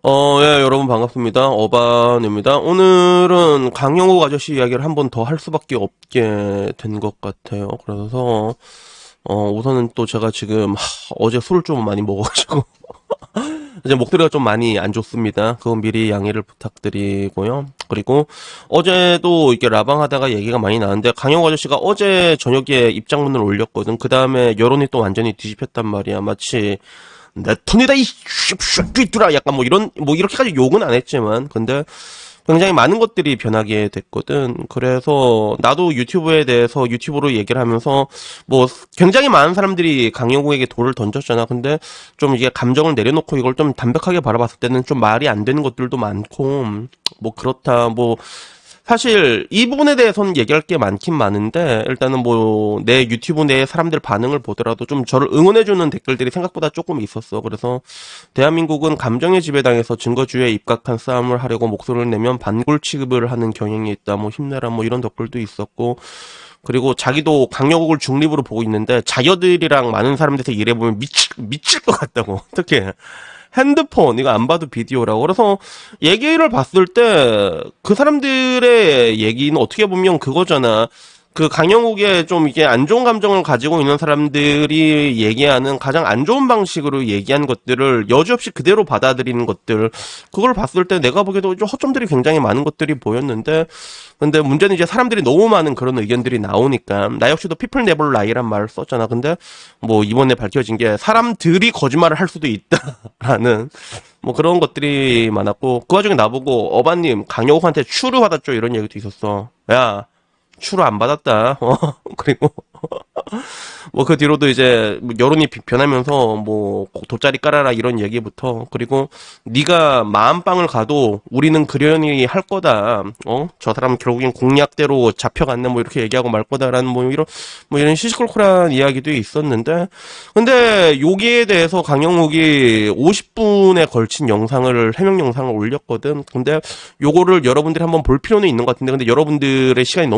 예, 여러분 반갑습니다. 어반입니다. 오늘은 강영욱 아저씨 이야기를 한 번 더 할 수밖에 없게 된 것 같아요. 그래서, 우선은 또 제가 지금, 어제 술을 좀 많이 먹어가지고, 이제 목소리가 좀 많이 안 좋습니다. 그건 미리 양해를 부탁드리고요. 그리고 어제도 이렇게 라방 하다가 얘기가 많이 나왔는데, 강영욱 아저씨가 어제 저녁에 입장문을 올렸거든. 그 다음에 여론이 또 완전히 뒤집혔단 말이야. 마치, 내 톤이다 이 삐뚤아 약간 뭐 이런 뭐 이렇게까지 욕은 안 했지만 근데 굉장히 많은 것들이 변하게 됐거든. 그래서 나도 유튜브에 대해서 유튜브로 얘기를 하면서 뭐 굉장히 많은 사람들이 강영구에게 돌을 던졌잖아. 근데 좀 이게 감정을 내려놓고 이걸 좀 담백하게 바라봤을 때는 좀 말이 안 되는 것들도 많고 뭐 그렇다 뭐 사실 이 부분에 대해서는 얘기할 게 많긴 많은데 일단은 뭐 내 유튜브 내 사람들 반응을 보더라도 좀 저를 응원해주는 댓글들이 생각보다 조금 있었어. 그래서 대한민국은 감정의 지배당해서 증거주의에 입각한 싸움을 하려고 목소리를 내면 반골 취급을 하는 경향이 있다. 뭐 힘내라 뭐 이런 댓글도 있었고 그리고 자기도 강력국을 중립으로 보고 있는데 자녀들이랑 많은 사람들에서 일해보면 미칠 것 같다고. 어떻게 핸드폰 이거 안 봐도 비디오라고 그래서 얘기를 봤을 때 그 사람들의 얘기는 어떻게 보면 그거잖아. 그 강영욱의 좀 이게 안 좋은 감정을 가지고 있는 사람들이 얘기하는 가장 안 좋은 방식으로 얘기한 것들을 여지없이 그대로 받아들이는 것들 그걸 봤을 때 내가 보기에도 좀 허점들이 굉장히 많은 것들이 보였는데 근데 문제는 이제 사람들이 너무 많은 그런 의견들이 나오니까 나 역시도 people never lie란 말을 썼잖아. 근데 뭐 이번에 밝혀진 게 사람들이 거짓말을 할 수도 있다라는 뭐 그런 것들이 많았고 그 와중에 나보고 어바님 강영욱한테 추루 받았죠 이런 얘기도 있었어. 야 추루 안 받았다. 그리고 뭐 그 뒤로도 이제 뭐 여론이 변하면서 뭐 돗자리 깔아라 이런 얘기부터 그리고 네가 마음방을 가도 우리는 그려니 할 거다. 저 사람 결국엔 공약대로 잡혀갔네 뭐 이렇게 얘기하고 말 거다라는 뭐 이런 시시콜콜한 이야기도 있었는데 근데 여기에 대해서 강영욱이 50분에 걸친 영상을 해명 영상을 올렸거든. 근데 요거를 여러분들이 한번 볼 필요는 있는 것 같은데 근데 여러분들의 시간이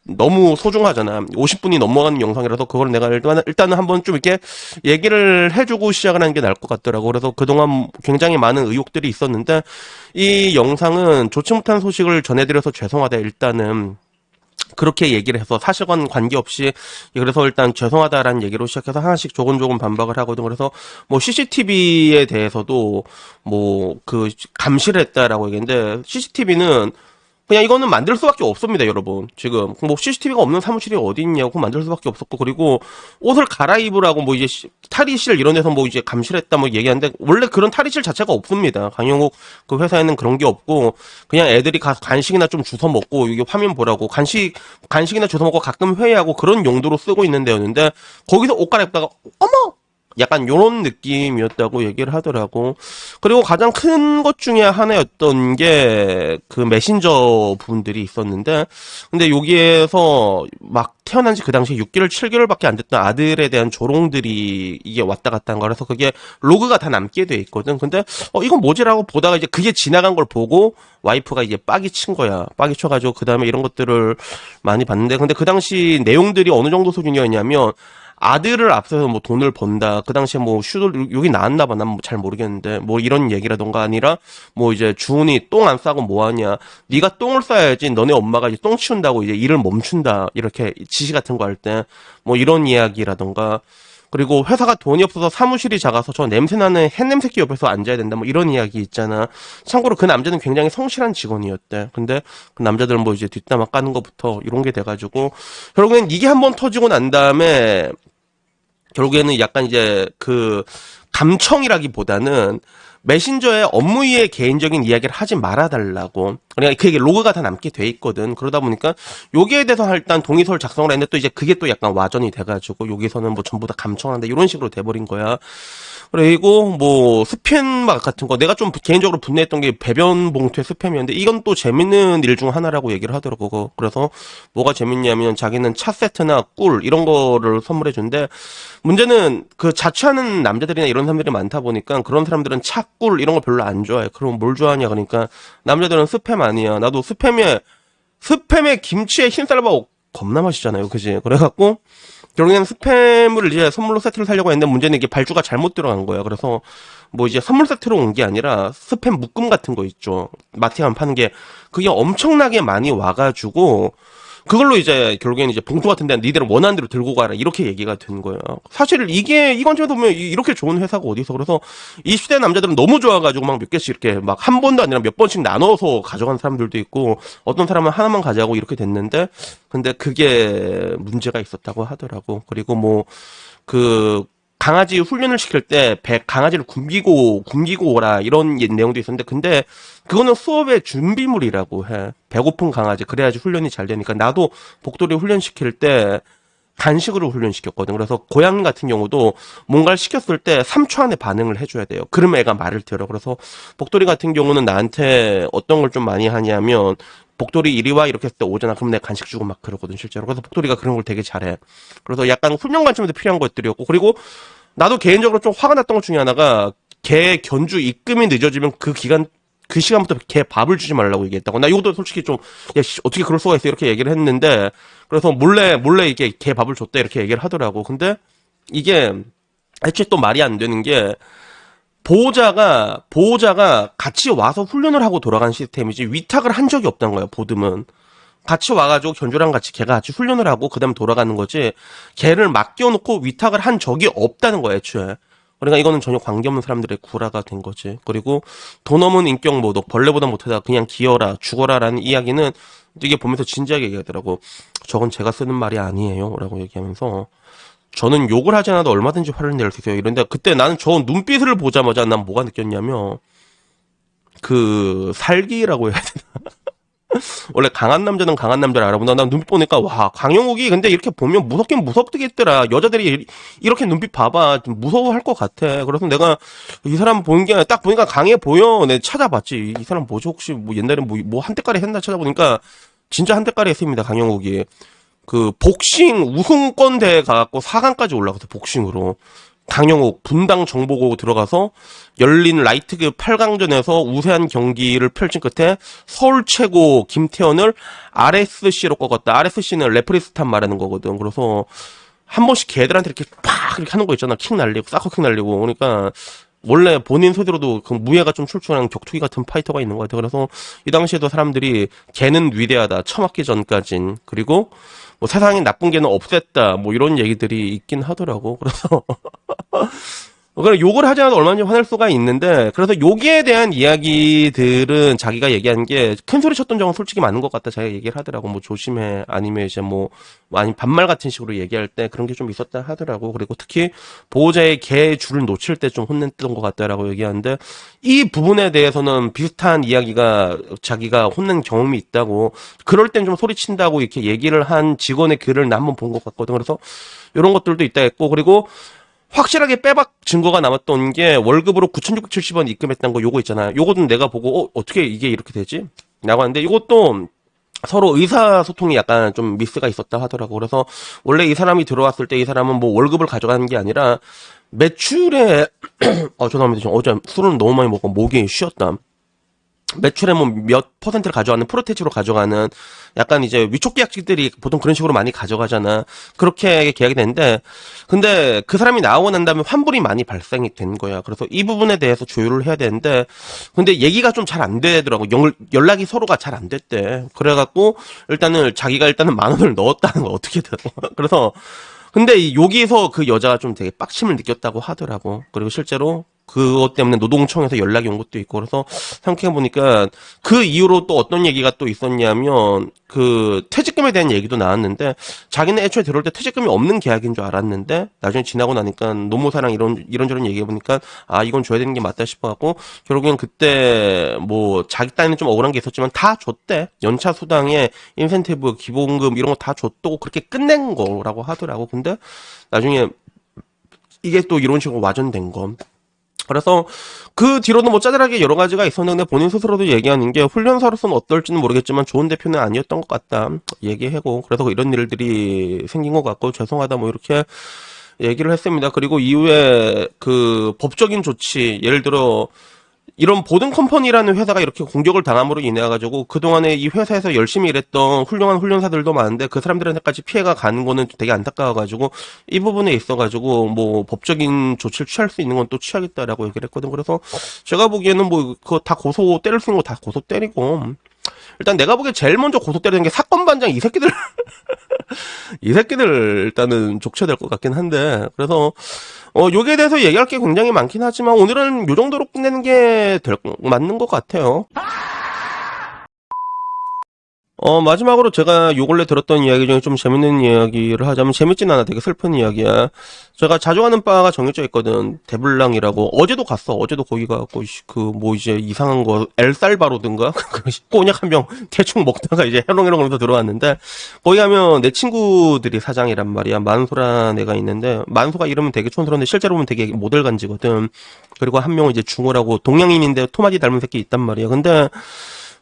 너무 소중하잖아. 50분이 넘어가는 영상이라서 그걸 내가 일단은 한번 좀 이렇게 얘기를 해주고 시작을 하는 게 나을 것 같더라고. 그래서 그동안 굉장히 많은 의혹들이 있었는데 이 영상은 좋지 못한 소식을 전해드려서 죄송하다. 일단은 그렇게 얘기를 해서 사실과는 관계없이 그래서 일단 죄송하다라는 얘기로 시작해서 하나씩 조금조금 반박을 하거든. 그래서 뭐 CCTV에 대해서도 뭐 그 감시를 했다라고 얘기했는데 CCTV는 그냥 이거는 만들 수밖에 없습니다, 여러분. 지금 뭐 CCTV가 없는 사무실이 어디 있냐고 만들 수밖에 없었고 그리고 옷을 갈아입으라고 뭐 이제 탈의실 이런 데서 뭐 이제 감시를 했다 뭐 얘기하는데 원래 그런 탈의실 자체가 없습니다. 강영욱 그 회사에는 그런 게 없고 그냥 애들이 가서 간식이나 좀 주워 먹고 이게 화면 보라고 간식이나 주워 먹고 가끔 회의하고 그런 용도로 쓰고 있는 데였는데 거기서 옷 갈아입다가 어머 약간 요런 느낌이었다고 얘기를 하더라고. 그리고 가장 큰 것 중에 하나였던 게 그 메신저 분들이 있었는데 근데 여기에서 막 태어난 지 그 당시 6개월, 7개월밖에 안 됐던 아들에 대한 조롱들이 이게 왔다 갔다 한 거라서 그게 로그가 다 남게 돼 있거든. 근데 이건 뭐지라고 보다가 이제 그게 지나간 걸 보고 와이프가 이제 빡이 친 거야. 빡이 쳐가지고 그 다음에 이런 것들을 많이 봤는데 근데 그 당시 내용들이 어느 정도 수준이었냐면 아들을 앞서서 뭐 돈을 번다. 그 당시에 뭐 슈돌 여기 나왔나 봐. 난 뭐 잘 모르겠는데 뭐 이런 얘기라던가 아니라 뭐 이제 주은이 똥 안 싸고 뭐 하냐. 네가 똥을 싸야지. 너네 엄마가 이제 똥 치운다고 이제 일을 멈춘다. 이렇게 지시 같은 거 할 때 뭐 이런 이야기라던가 그리고 회사가 돈이 없어서 사무실이 작아서 저 냄새나는 햇냄새끼 옆에서 앉아야 된다. 뭐 이런 이야기 있잖아. 참고로 그 남자는 굉장히 성실한 직원이었대. 근데 그 남자들은 뭐 이제 뒷담화 까는 것부터 이런 게 돼가지고 결국엔 이게 한번 터지고 난 다음에 결국에는 약간 이제 그 감청이라기보다는 메신저에 업무 위의 개인적인 이야기를 하지 말아달라고. 그러니까 그게 로그가 다 남게 돼 있거든. 그러다 보니까 여기에 대해서 일단 동의서를 작성을 했는데 또 이제 그게 또 약간 와전이 돼가지고 여기서는 뭐 전부 다 감청한다 이런 식으로 돼버린 거야. 그리고 뭐 스팸 같은 거 내가 좀 개인적으로 분노했던 게 배변 봉투의 스팸이었는데 이건 또 재밌는 일 중 하나라고 얘기를 하더라고. 그래서 뭐가 재밌냐면 자기는 차 세트나 꿀 이런 거를 선물해 준대. 문제는 그 자취하는 남자들이나 이런 사람들이 많다 보니까 그런 사람들은 차, 꿀 이런 거 별로 안 좋아해. 그럼 뭘 좋아하냐 그러니까 남자들은 스팸 아니야. 나도 스팸에 김치에 흰쌀밥 겁나 맛있잖아요. 그지? 그래갖고 결국에는 스팸을 이제 선물로 세트를 사려고 했는데 문제는 이게 발주가 잘못 들어간 거예요. 그래서 뭐 이제 선물 세트로 온 게 아니라 스팸 묶음 같은 거 있죠. 마트에 가면 파는 게 그게 엄청나게 많이 와가지고 그걸로 이제 결국에는 이제 봉투 같은 데 니들은 원하는 대로 들고 가라 이렇게 얘기가 된 거예요. 사실 이게 이건 제가 보면 이렇게 좋은 회사가 어디서 그래서 20대 남자들은 너무 좋아가지고 막 몇 개씩 이렇게 막 한 번도 아니라 몇 번씩 나눠서 가져간 사람들도 있고 어떤 사람은 하나만 가져가고 이렇게 됐는데 근데 그게 문제가 있었다고 하더라고. 그리고 뭐 그 강아지 훈련을 시킬 때 강아지를 굶기고 오라 이런 내용도 있었는데 근데 그거는 수업의 준비물이라고 해. 배고픈 강아지 그래야지 훈련이 잘 되니까 나도 복돌이 훈련시킬 때 간식으로 훈련시켰거든. 그래서 고양이 같은 경우도 뭔가를 시켰을 때 3초 안에 반응을 해줘야 돼요. 그러면 애가 말을 들어. 그래서 복돌이 같은 경우는 나한테 어떤 걸 좀 많이 하냐면 복돌이 이리 와 이렇게 했을 때 오잖아. 그럼 내가 간식 주고 막 그러거든 실제로. 그래서 복돌이가 그런 걸 되게 잘해. 그래서 약간 훈련 관점에서 필요한 것들이었고 그리고 나도 개인적으로 좀 화가 났던 것 중에 하나가 개 견주 입금이 늦어지면 그 시간부터 개 밥을 주지 말라고 얘기했다고. 나 이것도 솔직히 좀, 야, 어떻게 그럴 수가 있어? 이렇게 얘기를 했는데, 그래서 몰래 이게 개 밥을 줬다 이렇게 얘기를 하더라고. 근데 이게 애초에 또 말이 안 되는 게, 보호자가 같이 와서 훈련을 하고 돌아간 시스템이지 위탁을 한 적이 없다는 거야, 보듬은. 같이 와가지고 견주랑 같이 걔가 같이 훈련을 하고 그 다음에 돌아가는 거지 걔를 맡겨놓고 위탁을 한 적이 없다는 거야 애초에. 그러니까 이거는 전혀 관계없는 사람들의 구라가 된 거지. 그리고 돈 없는 인격 모독 벌레보다 못하다 그냥 기어라 죽어라라는 이야기는 이게 보면서 진지하게 얘기하더라고. 저건 제가 쓰는 말이 아니에요 라고 얘기하면서 저는 욕을 하지 않아도 얼마든지 화를 낼 수 있어요 이런데 그때 나는 저 눈빛을 보자마자 난 뭐가 느꼈냐면 그 살기라고 해야 되나 원래 강한 남자는 강한 남자를 알아본다. 난 눈빛 보니까 와 강영욱이 근데 이렇게 보면 무섭긴 무섭겠더라. 여자들이 이렇게 눈빛 봐봐 좀 무서워할 것 같아. 그래서 내가 이 사람 보는 게 딱 보니까 강해 보여. 내가 찾아봤지. 이 사람 뭐지 혹시 뭐 옛날에 뭐 한때까리 했나 찾아보니까 진짜 한때까리 했습니다. 강영욱이 그 복싱 우승권 대회 가갖고 4강까지 올라갔어 복싱으로. 강영욱 분당 정보고 들어가서 열린 라이트급 8강전에서 우세한 경기를 펼친 끝에 서울 최고 김태현을 RSC로 꺾었다. RSC는 레프리스탄 말하는 거거든. 그래서 한 번씩 걔들한테 이렇게 팍 이렇게 하는 거 있잖아. 킥 날리고 사커킥 날리고. 그러니까 원래 본인 소대로도 그 무예가 좀 출중한 격투기 같은 파이터가 있는 것 같아. 그래서 이 당시에도 사람들이 걔는 위대하다. 처맞기 전까진. 그리고 뭐 세상에 나쁜 개는 없앴다. 뭐 이런 얘기들이 있긴 하더라고. 그래서 그래 욕을 하지 않아도 얼마든지 화낼 수가 있는데 그래서 여기에 대한 이야기들은 자기가 얘기한 게 큰 소리 쳤던 적은 솔직히 맞는 것 같다 자기가 얘기를 하더라고. 뭐 조심해 아니면 이제 뭐 아니 반말 같은 식으로 얘기할 때 그런 게 좀 있었다 하더라고. 그리고 특히 보호자의 개 줄을 놓칠 때 좀 혼냈던 것 같다라고 얘기하는데 이 부분에 대해서는 비슷한 이야기가 자기가 혼낸 경험이 있다고 그럴 땐 좀 소리친다고 이렇게 얘기를 한 직원의 글을 나 한번 본 것 같거든. 그래서 이런 것들도 있다 했고 그리고 확실하게 빼박 증거가 남았던 게 월급으로 9,670원 입금했다는 거 요거 있잖아요. 요거는 내가 보고 어떻게 이게 이렇게 되지? 라고 하는데 이것도 서로 의사소통이 약간 좀 미스가 있었다 하더라고. 그래서 원래 이 사람이 들어왔을 때 이 사람은 뭐 월급을 가져가는 게 아니라 매출에 죄송합니다. 지금 어제 술을 너무 많이 먹고 목이 쉬었다. 매출의 뭐 몇 퍼센트를 가져가는 프로테지로 가져가는 약간 이제 위촉 계약직들이 보통 그런 식으로 많이 가져가잖아. 그렇게 계약이 되는데 근데 그 사람이 나오고 난 다음에 환불이 많이 발생이 된 거야. 그래서 이 부분에 대해서 조율을 해야 되는데 근데 얘기가 좀 잘 안 되더라고. 연락이 서로가 잘 안 됐대. 그래갖고 자기가 일단은 10,000원을 넣었다는 거 어떻게든. 그래서 근데 여기서 그 여자가 좀 되게 빡침을 느꼈다고 하더라고. 그리고 실제로 그것 때문에 노동청에서 연락이 온 것도 있고 그래서 생각해보니까 그 이후로 또 어떤 얘기가 또 있었냐면 그 퇴직금에 대한 얘기도 나왔는데 자기는 애초에 들어올 때 퇴직금이 없는 계약인 줄 알았는데 나중에 지나고 나니까 노무사랑 이런저런 얘기해보니까 아 이건 줘야 되는 게 맞다 싶어갖고 결국엔 그때 뭐 자기 딴에는 좀 억울한 게 있었지만 다 줬대. 연차 수당에 인센티브 기본금 이런 거 다 줬다고 그렇게 끝낸 거라고 하더라고. 근데 나중에 이게 또 이런 식으로 와전된 거. 그래서 그 뒤로도 뭐 짜잘하게 여러 가지가 있었는데 본인 스스로도 얘기하는 게 훈련사로서는 어떨지는 모르겠지만 좋은 대표는 아니었던 것 같다 얘기하고 그래서 이런 일들이 생긴 것 같고 죄송하다 뭐 이렇게 얘기를 했습니다. 그리고 이후에 그 법적인 조치 예를 들어 이런 보든 컴퍼니라는 회사가 이렇게 공격을 당함으로 인해 가지고 그동안에 이 회사에서 열심히 일했던 훌륭한 훈련사들도 많은데 그 사람들한테까지 피해가 가는 거는 되게 안타까워 가지고 이 부분에 있어 가지고 뭐 법적인 조치를 취할 수 있는 건 또 취하겠다라고 얘기를 했거든. 그래서 제가 보기에는 뭐 그거 다 고소 때릴 수 있는 거 다 고소 때리고, 일단 내가 보기에 제일 먼저 고소 때리는 게 사건 반장 이 새끼들 이 새끼들 일단은 족쳐야 될 것 같긴 한데, 그래서 여기에 대해서 얘기할 게 굉장히 많긴 하지만 오늘은 요 정도로 끝내는 게 맞는 것 같아요. 마지막으로 제가 요 근래 들었던 이야기 중에 좀 재밌는 이야기를 하자면, 재밌진 않아. 되게 슬픈 이야기야. 제가 자주 가는 바가 정해져 있거든. 데블랑이라고. 어제도 갔어. 어제도 거기 가갖고, 뭐 이제 이상한 거, 엘살바로든가? 꼬냑 한 병 대충 먹다가 이제 해롱해롱 하면서 들어왔는데, 거기 가면 내 친구들이 사장이란 말이야. 만소란 애가 있는데, 만소가 이름은 되게 촌스러운데 실제로 보면 되게 모델 간지거든. 그리고 한 명은 이제 중호라고 동양인인데 토마디 닮은 새끼 있단 말이야. 근데,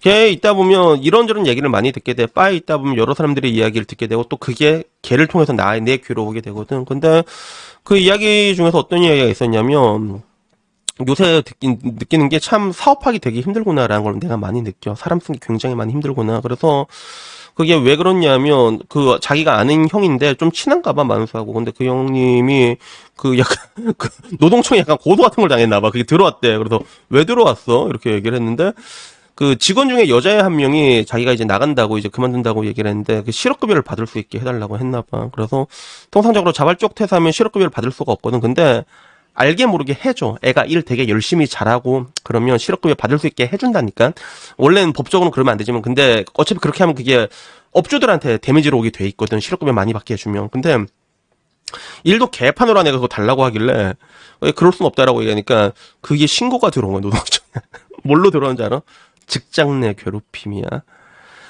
걔 있다 보면 이런저런 얘기를 많이 듣게 돼. 바에 있다 보면 여러 사람들의 이야기를 듣게 되고, 또 그게 걔를 통해서 내 귀로 오게 되거든. 근데 그 이야기 중에서 어떤 이야기가 있었냐면, 요새 느끼는 게 참 사업하기 되게 힘들구나라는 걸 내가 많이 느껴. 사람 쓰기 굉장히 많이 힘들구나. 그래서 그게 왜 그렇냐면, 그 자기가 아는 형인데 좀 친한가 봐, 만수하고. 근데 그 형님이 그 약간 그 노동청에 약간 고소 같은 걸 당했나 봐. 그게 들어왔대. 그래서 왜 들어왔어? 이렇게 얘기를 했는데, 그 직원 중에 여자애 한 명이 자기가 이제 나간다고, 이제 그만둔다고 얘기를 했는데, 그 실업급여를 받을 수 있게 해달라고 했나 봐. 그래서 통상적으로 자발적 퇴사하면 실업급여를 받을 수가 없거든. 근데 알게 모르게 해줘. 애가 일 되게 열심히 잘하고 그러면 실업급여 받을 수 있게 해준다니까. 원래는 법적으로는 그러면 안 되지만, 근데 어차피 그렇게 하면 그게 업주들한테 데미지로 오게 돼 있거든. 실업급여 많이 받게 해주면. 근데 일도 개판으로 한 애가 그거 달라고 하길래, 그럴 순 없다라고 얘기하니까 그게 신고가 들어온 거야, 노동청에. 뭘로 들어오는지 알아? 직장 내 괴롭힘이야.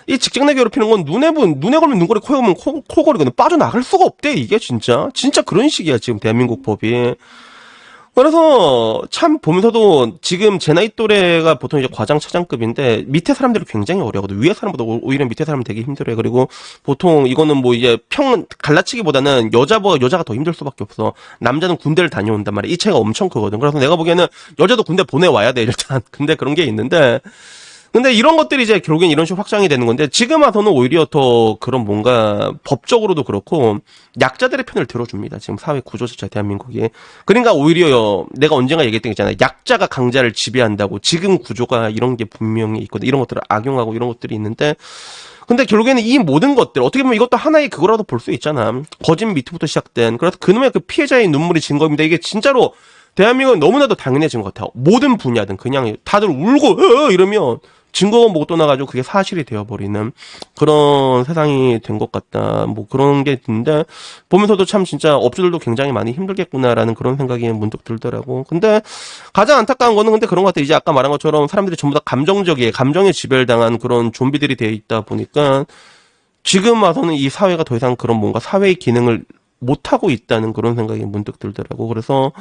이 직장 내 괴롭히는 건 눈에 걸면 눈거리, 코에 오면 코거리거든. 빠져나갈 수가 없대, 이게 진짜 그런 식이야, 지금 대한민국 법이. 그래서 참 보면서도 지금 제 나이 또래가 보통 이제 과장 차장급인데 밑에 사람들이 굉장히 어려거든. 위에 사람보다 오히려 밑에 사람은 되게 힘들어요. 그리고 보통 이거는 뭐 이제 갈라치기보다는 여자가 더 힘들 수밖에 없어. 남자는 군대를 다녀온단 말이야. 이 차이가 엄청 크거든. 그래서 내가 보기에는 여자도 군대 보내와야 돼, 일단. 근데 그런 게 있는데, 근데 이런 것들이 이제 결국엔 이런 식으로 확장이 되는 건데, 지금 와서는 오히려 더 그런 뭔가 법적으로도 그렇고 약자들의 편을 들어줍니다. 지금 사회 구조 자체 대한민국이. 그러니까 오히려 내가 언젠가 얘기했던 게 있잖아요. 약자가 강자를 지배한다고. 지금 구조가 이런 게 분명히 있거든. 이런 것들을 악용하고 이런 것들이 있는데, 근데 결국에는 이 모든 것들, 어떻게 보면 이것도 하나의 그거라도 볼 수 있잖아. 거짓 미투부터 시작된. 그래서 그놈의 그 피해자의 눈물이 증거입니다. 이게 진짜로 대한민국은 너무나도 당연해진 것 같아요. 모든 분야든 그냥 다들 울고 이러면 증거가 못 떠나가지고 그게 사실이 되어버리는 그런 세상이 된 것 같다. 뭐 그런 게 있는데, 보면서도 참 진짜 업주들도 굉장히 많이 힘들겠구나라는 그런 생각이 문득 들더라고. 근데 가장 안타까운 거는 근데 그런 것 같아. 이제 아까 말한 것처럼 사람들이 전부 다 감정에 지배당한 그런 좀비들이 돼 있다 보니까 지금 와서는 이 사회가 더 이상 그런 뭔가 사회의 기능을 못하고 있다는 그런 생각이 문득 들더라고. 그래서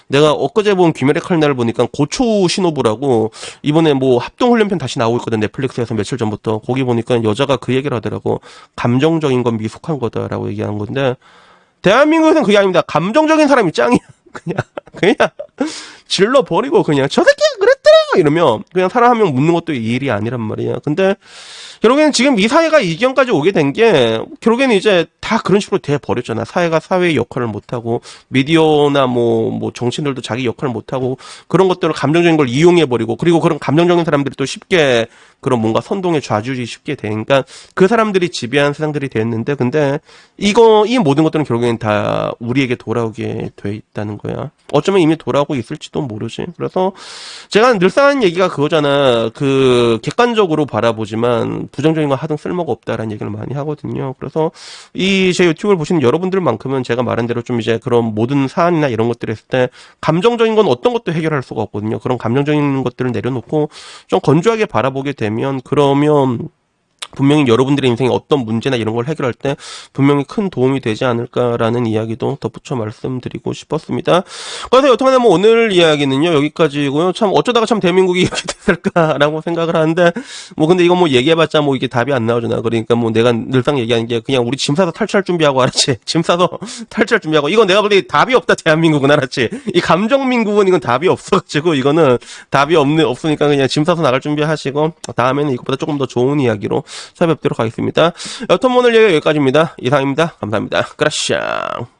내가 엊그제 본 귀멸의 칼날을 보니까 고초 시노부라고 이번에 뭐 합동훈련편 다시 나오고 있거든. 넷플릭스에서 며칠 전부터. 거기 보니까 여자가 그 얘기를 하더라고. 감정적인 건 미숙한 거다라고 얘기한 건데, 대한민국에서는 그게 아닙니다. 감정적인 사람이 짱이야. 그냥 질러버리고 그냥 저 새끼가 그랬더라 이러면 그냥 사람 한 명 묻는 것도 이 일이 아니란 말이야. 근데 결국에는 지금 이 사회가 이 지경까지 오게 된 게 결국에는 이제 다 그런 식으로 돼 버렸잖아. 사회가 사회의 역할을 못하고, 미디어나 뭐 정치인들도 자기 역할을 못하고, 그런 것들을 감정적인 걸 이용해 버리고, 그리고 그런 감정적인 사람들이 또 쉽게 그런 뭔가 선동에 좌지우지 쉽게 되니까 그 사람들이 지배한 세상들이 됐는데, 근데 이 모든 것들은 결국엔 다 우리에게 돌아오게 돼 있다는 거야. 어쩌면 이미 돌아오고 있을지도 모르지. 그래서 제가 늘상 하는 얘기가 그거잖아. 그 객관적으로 바라보지만 부정적인 거 하등 쓸모가 없다라는 얘기를 많이 하거든요. 그래서 이 제 유튜브를 보시는 여러분들만큼은 제가 말한 대로 좀 이제 그런 모든 사안이나 이런 것들 했을 때 감정적인 건 어떤 것도 해결할 수가 없거든요. 그런 감정적인 것들을 내려놓고 좀 건조하게 바라보게 되면, 그러면 분명히 여러분들의 인생에 어떤 문제나 이런 걸 해결할 때 분명히 큰 도움이 되지 않을까라는 이야기도 덧붙여 말씀드리고 싶었습니다. 그래서 여튼간에 뭐 오늘 이야기는요 여기까지고요. 참 어쩌다가 참 대한민국이 이렇게 됐을까라고 생각을 하는데 뭐 근데 이거 뭐 얘기해봤자 뭐 이게 답이 안 나오잖아. 그러니까 뭐 내가 늘상 얘기하는 게 그냥 우리 짐 싸서 탈출할 준비하고 알았지. 짐 싸서 탈출할 준비하고 이건 내가 볼 때 답이 없다 대한민국은 알았지. 이 감정민국은 이건 답이 없어가지고 이거는 답이 없으니까 그냥 짐 싸서 나갈 준비하시고 다음에는 이것보다 조금 더 좋은 이야기로 찾아뵙도록 하겠습니다. 여튼 오늘 얘기 여기까지입니다. 이상입니다. 감사합니다. 그라시앙.